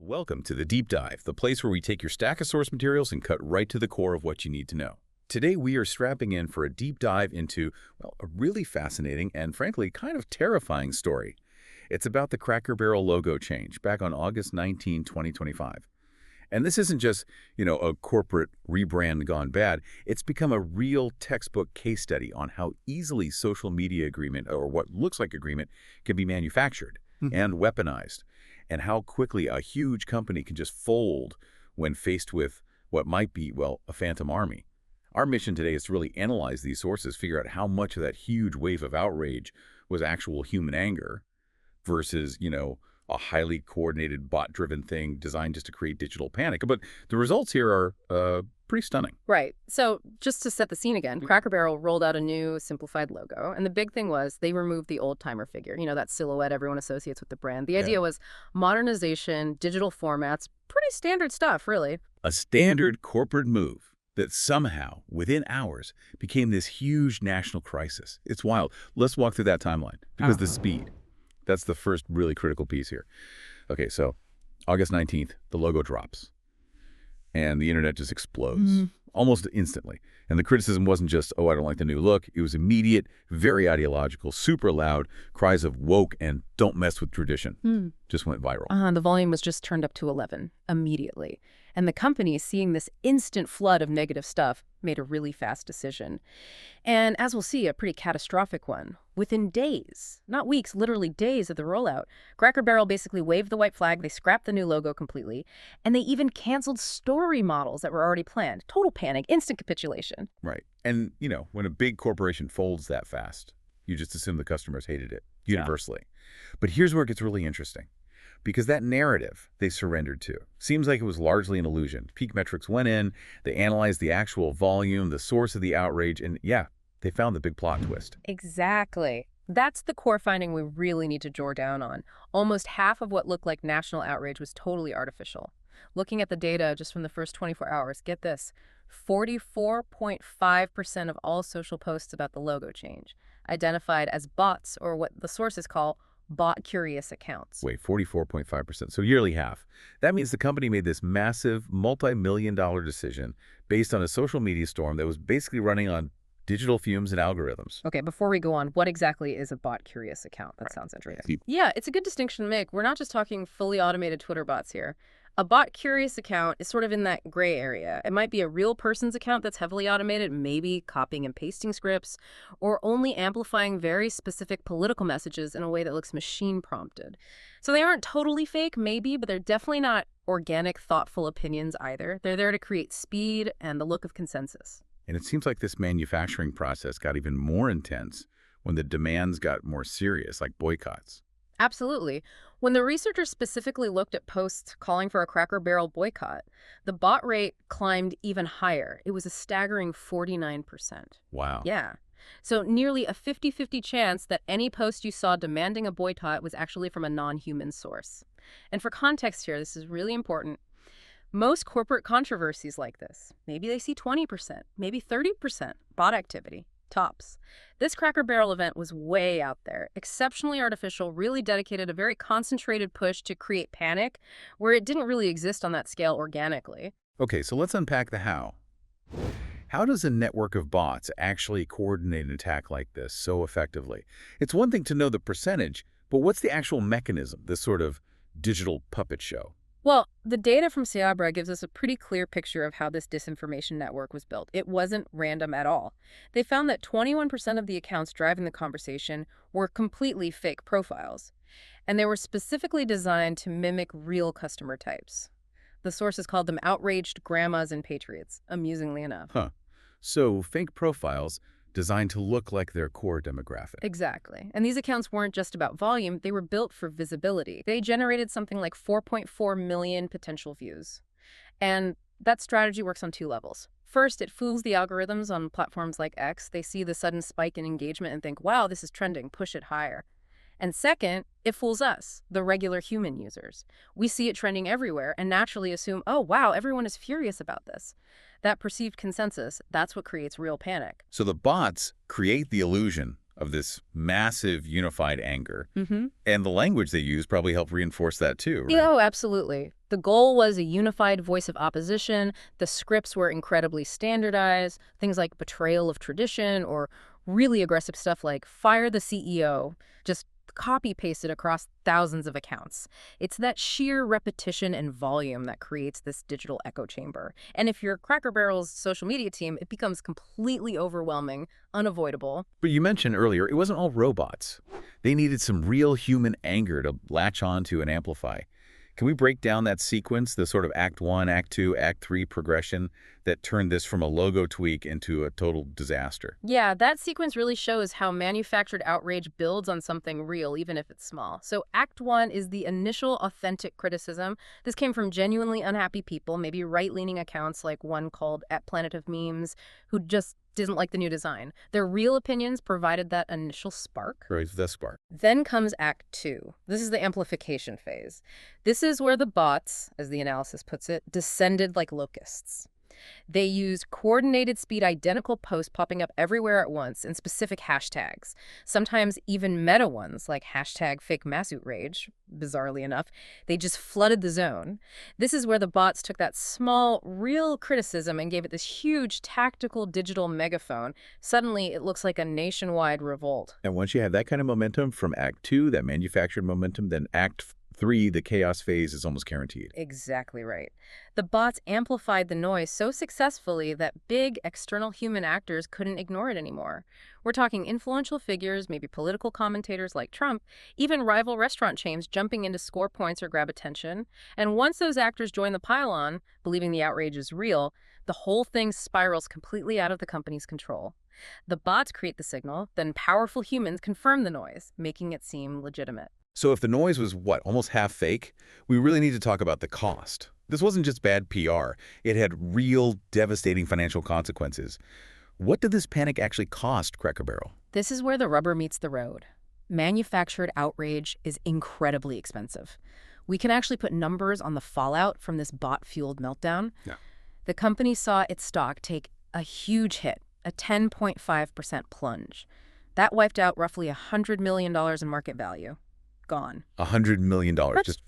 Welcome to the Deep Dive, the place where we take your stack of source materials and cut right to the core of what you need to know. Today, we are strapping in for a deep dive into, well, a really fascinating and, frankly, kind of terrifying story. It's about the Cracker Barrel logo change back on August 19, 2025. And this isn't just, a corporate rebrand gone bad. It's become a real textbook case study on how easily social media agreement, or what looks like agreement, can be manufactured and weaponized, and how quickly a huge company can just fold when faced with what might be, well, a phantom army. Our mission today is to really analyze these sources, figure out how much of that huge wave of outrage was actual human anger versus, a highly coordinated bot-driven thing designed just to create digital panic. But the results here are pretty stunning. Right. So just to set the scene again, Cracker Barrel rolled out a new simplified logo. And the big thing was they removed the old-timer figure, that silhouette everyone associates with the brand. The idea was modernization, digital formats, pretty standard stuff, really. A standard corporate move that somehow, within hours, became this huge national crisis. It's wild. Let's walk through that timeline, because the speed, that's the first really critical piece here. Okay, so August 19th, the logo drops. And the internet just explodes almost instantly. And the criticism wasn't just, I don't like the new look. It was immediate, very ideological, super loud, cries of woke and don't mess with tradition. Just went viral. The volume was just turned up to 11 immediately. And the company, seeing this instant flood of negative stuff, made a really fast decision. And as we'll see, a pretty catastrophic one. Within days, not weeks, literally days of the rollout, Cracker Barrel basically waved the white flag, they scrapped the new logo completely, and they even canceled story models that were already planned. Total panic, instant capitulation. Right. And, when a big corporation folds that fast, you just assume the customers hated it universally. But here's where it gets really interesting. Because that narrative they surrendered to seems like it was largely an illusion. Peak Metrics went in, they analyzed the actual volume, the source of the outrage, and they found the big plot twist. Exactly. That's the core finding we really need to draw down on. Almost half of what looked like national outrage was totally artificial. Looking at the data just from the first 24 hours, get this, 44.5% of all social posts about the logo change identified as bots, or what the sources call bot-curious accounts. Wait, 44.5%, so nearly half. That means the company made this massive multi-million-dollar decision based on a social media storm that was basically running on digital fumes and algorithms. Okay, before we go on, what exactly is a bot-curious account? That sounds interesting. Yeah, it's a good distinction to make. We're not just talking fully automated Twitter bots here. A bot-curious account is sort of in that gray area. It might be a real person's account that's heavily automated, maybe copying and pasting scripts, or only amplifying very specific political messages in a way that looks machine-prompted. So they aren't totally fake, maybe, but they're definitely not organic, thoughtful opinions either. They're there to create speed and the look of consensus. And it seems like this manufacturing process got even more intense when the demands got more serious, like boycotts. Absolutely. When the researchers specifically looked at posts calling for a Cracker Barrel boycott, the bot rate climbed even higher. It was a staggering 49%. Wow. Yeah. So nearly a 50-50 chance that any post you saw demanding a boycott was actually from a non-human source. And for context here, this is really important. Most corporate controversies like this, maybe they see 20%, maybe 30% bot activity. Tops. This Cracker Barrel event was way out there, exceptionally artificial, really dedicated a very concentrated push to create panic where it didn't really exist on that scale organically. Okay, so let's unpack the how. How does a network of bots actually coordinate an attack like this so effectively? It's one thing to know the percentage, but what's the actual mechanism, this sort of digital puppet show? Well, the data from Seabra gives us a pretty clear picture of how this disinformation network was built. It wasn't random at all. They found that 21% of the accounts driving the conversation were completely fake profiles, and they were specifically designed to mimic real customer types. The sources called them outraged grandmas and patriots, amusingly enough. So fake profiles designed to look like their core demographic. Exactly. And these accounts weren't just about volume, they were built for visibility. They generated something like 4.4 million potential views. And that strategy works on two levels. First, it fools the algorithms on platforms like X. They see the sudden spike in engagement and think, wow, this is trending, push it higher. And second, it fools us, the regular human users. We see it trending everywhere and naturally assume, oh, wow, everyone is furious about this. That perceived consensus, that's what creates real panic. So the bots create the illusion of this massive unified anger. Mm-hmm. And the language they use probably helped reinforce that too, right? Oh, absolutely. The goal was a unified voice of opposition. The scripts were incredibly standardized, things like betrayal of tradition or really aggressive stuff like fire the CEO, just copy-pasted across thousands of accounts. It's that sheer repetition and volume that creates this digital echo chamber. And if you're Cracker Barrel's social media team, it becomes completely overwhelming, unavoidable. But you mentioned earlier, it wasn't all robots. They needed some real human anger to latch onto and amplify. Can we break down that sequence, the sort of Act 1, Act 2, Act 3 progression that turned this from a logo tweak into a total disaster? Yeah, that sequence really shows how manufactured outrage builds on something real, even if it's small. So Act 1 is the initial authentic criticism. This came from genuinely unhappy people, maybe right-leaning accounts like one called at Planet of Memes, who just didn't like the new design. Their real opinions provided that initial spark. Right, the spark. Then comes Act 2. This is the amplification phase. This is where the bots, as the analysis puts it, descended like locusts. They used coordinated speed identical posts popping up everywhere at once in specific hashtags, sometimes even meta ones like hashtag fake mass outrage, bizarrely enough. They just flooded the zone. This is where the bots took that small, real criticism and gave it this huge tactical digital megaphone. Suddenly, it looks like a nationwide revolt. And once you have that kind of momentum from Act 2, that manufactured momentum, then Act 3, the chaos phase, is almost guaranteed. Exactly right. The bots amplified the noise so successfully that big external human actors couldn't ignore it anymore. We're talking influential figures, maybe political commentators like Trump, even rival restaurant chains jumping in to score points or grab attention. And once those actors join the pylon, believing the outrage is real, the whole thing spirals completely out of the company's control. The bots create the signal, then powerful humans confirm the noise, making it seem legitimate. So if the noise was, what, almost half fake, we really need to talk about the cost. This wasn't just bad PR. It had real devastating financial consequences. What did this panic actually cost Cracker Barrel? This is where the rubber meets the road. Manufactured outrage is incredibly expensive. We can actually put numbers on the fallout from this bot-fueled meltdown. Yeah. The company saw its stock take a huge hit, a 10.5% plunge. That wiped out roughly $100 million in market value. Gone. $100 million, just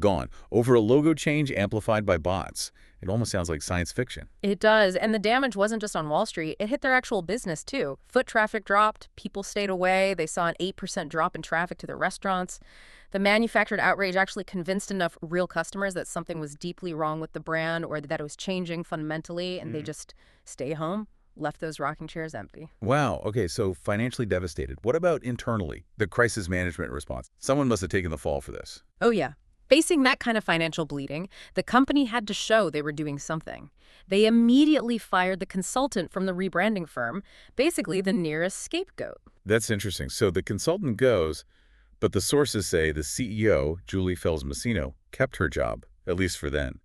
gone. Over a logo change amplified by bots. It almost sounds like science fiction. It does, and the damage wasn't just on Wall Street. It hit their actual business, too. Foot traffic dropped, people stayed away, they saw an 8% drop in traffic to their restaurants. The manufactured outrage actually convinced enough real customers that something was deeply wrong with the brand or that it was changing fundamentally, and they just stay home. Left those rocking chairs empty. Wow. Okay, so financially devastated. What about internally? The crisis management response. Someone must have taken the fall for this. Oh, yeah. Facing that kind of financial bleeding, the company had to show they were doing something. They immediately fired the consultant from the rebranding firm, basically the nearest scapegoat. That's interesting. So the consultant goes, but the sources say the CEO, Julie Fels-Massino, kept her job, at least for then.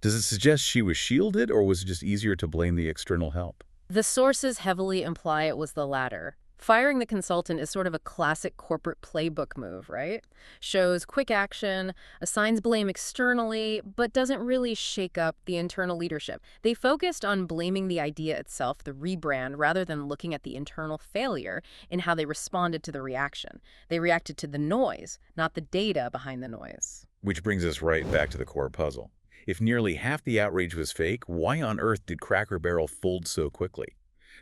Does it suggest she was shielded, or was it just easier to blame the external help? The sources heavily imply it was the latter. Firing the consultant is sort of a classic corporate playbook move, right? Shows quick action, assigns blame externally, but doesn't really shake up the internal leadership. They focused on blaming the idea itself, the rebrand, rather than looking at the internal failure in how they responded to the reaction. They reacted to the noise, not the data behind the noise. Which brings us right back to the core puzzle. If nearly half the outrage was fake, why on earth did Cracker Barrel fold so quickly?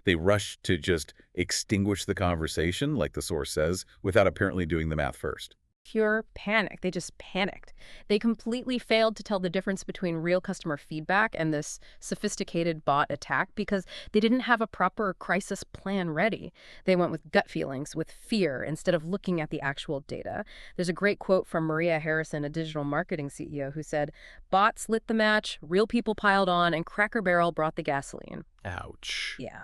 They rushed to just extinguish the conversation, like the source says, without apparently doing the math first. Pure panic. They just panicked. They completely failed to tell the difference between real customer feedback and this sophisticated bot attack because they didn't have a proper crisis plan ready. They went with gut feelings, with fear, instead of looking at the actual data. There's a great quote from Maria Harrison, a digital marketing CEO, who said, "Bots lit the match, real people piled on, and Cracker Barrel brought the gasoline." Ouch. Yeah.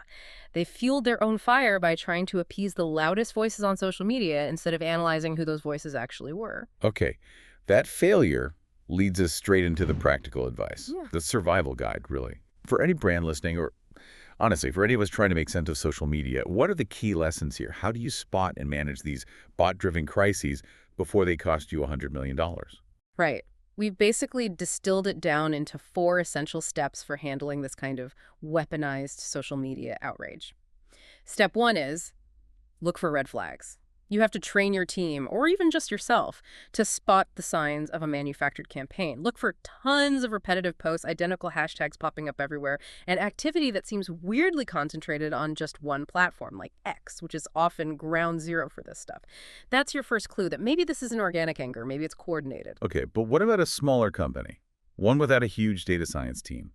They fueled their own fire by trying to appease the loudest voices on social media instead of analyzing who those voices actually were. Okay, that failure leads us straight into the practical advice, the survival guide, really. For any brand listening, or honestly, for any of us trying to make sense of social media, what are the key lessons here? How do you spot and manage these bot-driven crises before they cost you $100 million? Right. We've basically distilled it down into 4 essential steps for handling this kind of weaponized social media outrage. Step 1 is Look for red flags. You have to train your team, or even just yourself, to spot the signs of a manufactured campaign. Look for tons of repetitive posts, identical hashtags popping up everywhere, and activity that seems weirdly concentrated on just one platform, like X, which is often ground zero for this stuff. That's your first clue that maybe this isn't organic anger, maybe it's coordinated. Okay, but what about a smaller company? One without a huge data science team.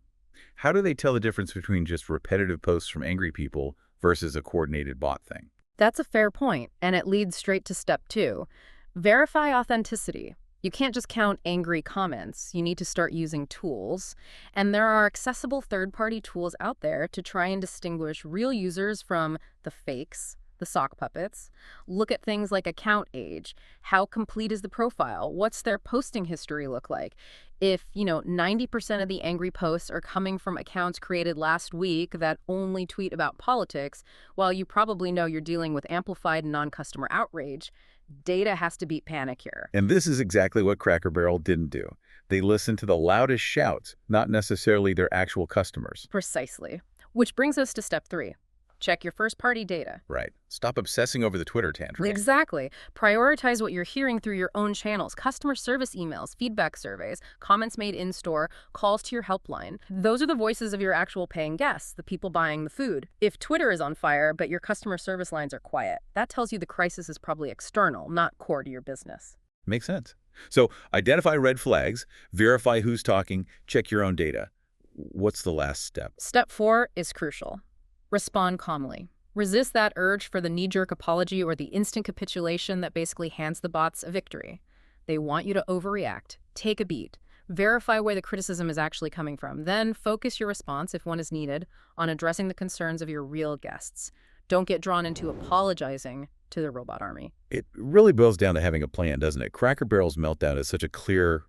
How do they tell the difference between just repetitive posts from angry people versus a coordinated bot thing? That's a fair point, and it leads straight to step 2. Verify authenticity. You can't just count angry comments. You need to start using tools. And there are accessible third-party tools out there to try and distinguish real users from the fakes, the sock puppets. Look at things like account age. How complete is the profile? What's their posting history look like? If, 90% of the angry posts are coming from accounts created last week that only tweet about politics, while you probably know you're dealing with amplified non-customer outrage, data has to beat panic here. And this is exactly what Cracker Barrel didn't do. They listened to the loudest shouts, not necessarily their actual customers. Precisely. Which brings us to step 3. Check your first-party data. Right. Stop obsessing over the Twitter tantrum. Exactly. Prioritize what you're hearing through your own channels, customer service emails, feedback surveys, comments made in-store, calls to your helpline. Those are the voices of your actual paying guests, the people buying the food. If Twitter is on fire, but your customer service lines are quiet, that tells you the crisis is probably external, not core to your business. Makes sense. So identify red flags, verify who's talking, check your own data. What's the last step? Step 4 is crucial. Respond calmly. Resist that urge for the knee-jerk apology or the instant capitulation that basically hands the bots a victory. They want you to overreact. Take a beat. Verify where the criticism is actually coming from. Then focus your response, if one is needed, on addressing the concerns of your real guests. Don't get drawn into apologizing to the robot army. It really boils down to having a plan, doesn't it? Cracker Barrel's meltdown is such a clear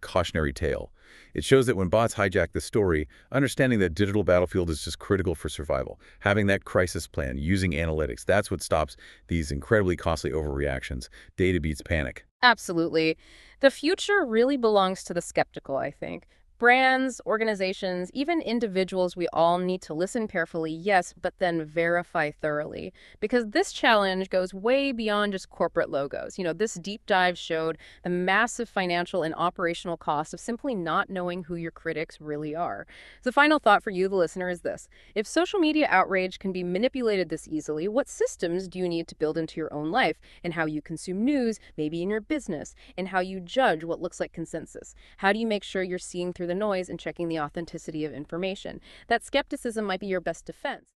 cautionary tale. It shows that when bots hijack the story, understanding that digital battlefield is just critical for survival. Having that crisis plan, using analytics, that's what stops these incredibly costly overreactions. Data beats panic. Absolutely. The future really belongs to the skeptical, I think. Brands, organizations, even individuals, we all need to listen carefully, yes, but then verify thoroughly. Because this challenge goes way beyond just corporate logos. This deep dive showed the massive financial and operational cost of simply not knowing who your critics really are. The final thought for you, the listener, is this. If social media outrage can be manipulated this easily, what systems do you need to build into your own life, in how you consume news, maybe in your business, in how you judge what looks like consensus? How do you make sure you're seeing through the noise and checking the authenticity of information? That skepticism might be your best defense.